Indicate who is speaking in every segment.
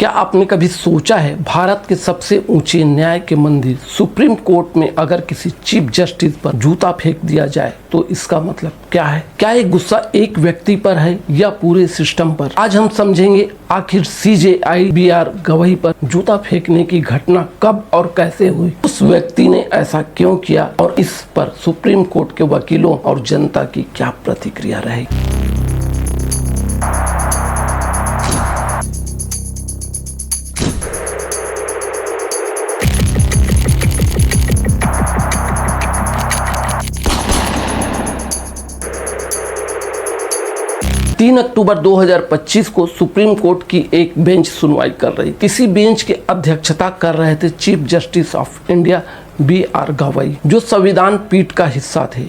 Speaker 1: क्या आपने कभी सोचा है भारत के सबसे ऊंचे न्याय के मंदिर सुप्रीम कोर्ट में अगर किसी चीफ जस्टिस पर जूता फेंक दिया जाए तो इसका मतलब क्या है? क्या ये गुस्सा एक व्यक्ति पर है या पूरे सिस्टम पर? आज हम समझेंगे आखिर CJI BR गवई पर जूता फेंकने की घटना कब और कैसे हुई, उस व्यक्ति ने ऐसा क्यों किया और इस पर सुप्रीम कोर्ट के वकीलों और जनता की क्या प्रतिक्रिया रही। 3 अक्टूबर 2025 को सुप्रीम कोर्ट की एक बेंच सुनवाई कर रही। किसी बेंच की अध्यक्षता कर रहे थे chief justice of India BR Gavai, जो संविधान पीठ का हिस्सा थे।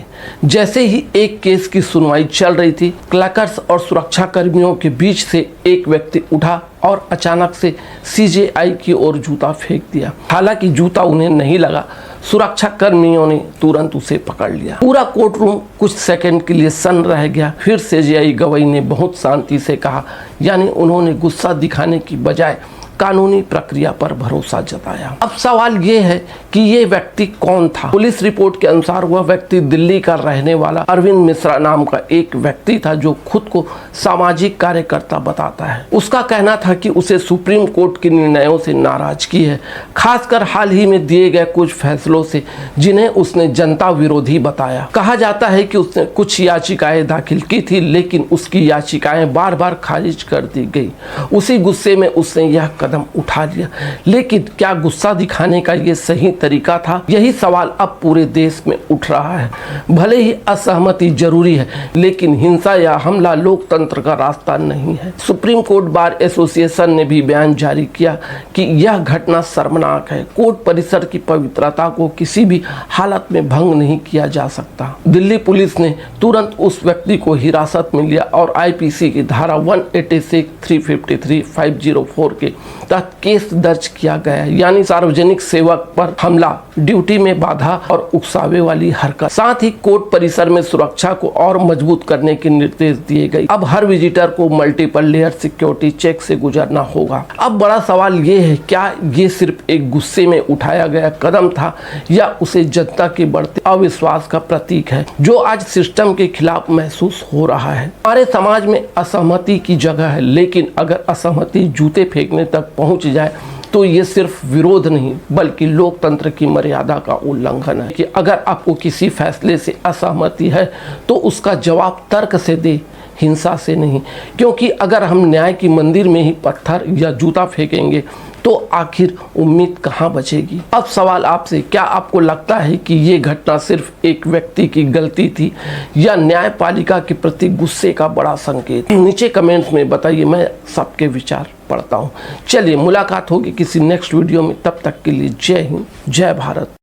Speaker 1: जैसे ही एक केस की सुनवाई चल रही थी, क्लर्क्स और सुरक्षा कर्मियों के बीच से एक व्यक्ति उठा और अचानक से CJI की ओर जूता फेंक दिया। हालांकि जूता उन्हें नहीं लगा, सुरक्षा कर्मियों ने तुरंत उसे पकड़ लिया। पूरा कोर्ट रूम कुछ सेकंड के लिए सन्न रह गया। फिर CJI गवई ने बहुत शांति से कहा, यानी उन्होंने गुस्सा दिखाने की बजाय कानूनी प्रक्रिया पर भरोसा जताया। अब सवाल ये है कि ये व्यक्ति कौन था? पुलिस रिपोर्ट के अनुसार वह व्यक्ति दिल्ली का रहने वाला अरविंद मिश्रा नाम का एक व्यक्ति था, जो खुद को सामाजिक कार्यकर्ता बताता है। उसका कहना था कि उसे सुप्रीम कोर्ट के निर्णयों से नाराजगी है, खासकर हाल ही में दिए गए कुछ फैसलों से, जिन्हें उसने जनता विरोधी बताया। कहा जाता है कि उसने कुछ याचिकाएं दाखिल की थी, लेकिन उसकी याचिकाएं बार बार खारिज कर दी गई। उसी गुस्से में उसने यह कदम उठा लिया। लेकिन क्या गुस्सा दिखाने का ये सही तरीका था? यही सवाल अब पूरे देश में उठ रहा है। भले ही असहमति जरूरी है, लेकिन हिंसा या हमला लोकतंत्र का रास्ता नहीं है। सुप्रीम कोर्ट बार एसोसिएशन ने भी बयान जारी किया कि यह घटना शर्मनाक है। कोर्ट परिसर की पवित्रता को किसी भी हालत में भंग नहीं किया जा सकता। दिल्ली पुलिस ने तुरंत उस व्यक्ति को हिरासत में लिया और IPC की धारा 186, 353, 504 के तहत केस दर्ज किया गया, यानी सार्वजनिक सेवक पर हमला, ड्यूटी में बाधा और उकसावे वाली हरकत। साथ ही कोर्ट परिसर में सुरक्षा को और मजबूत करने के निर्देश दिए गए। अब हर विजिटर को मल्टीपल लेयर सिक्योरिटी चेक से गुजरना होगा। अब बड़ा सवाल ये है, क्या ये सिर्फ एक गुस्से में उठाया गया कदम था या उसे जनता के बढ़ते अविश्वास का प्रतीक है, जो आज सिस्टम के खिलाफ महसूस हो रहा है। हमारे समाज में असहमति की जगह है, लेकिन अगर असहमति जूते फेंकने तक पहुंच जाए तो ये सिर्फ विरोध नहीं बल्कि लोकतंत्र की मर्यादा का उल्लंघन है। कि अगर आपको किसी फैसले से असहमति है तो उसका जवाब तर्क से दे, हिंसा से नहीं। क्योंकि अगर हम न्याय की मंदिर में ही पत्थर या जूता फेंकेंगे तो आखिर उम्मीद कहाँ बचेगी? अब सवाल आपसे, क्या आपको लगता है कि ये घटना सिर्फ एक व्यक्ति की गलती थी या न्यायपालिका के प्रति गुस्से का बड़ा संकेत? नीचे कमेंट्स में बताइए, मैं सबके विचार पढ़ता हूँ। चलिए, मुलाकात होगी किसी नेक्स्ट वीडियो में। तब तक के लिए जय हिंद, जय भारत।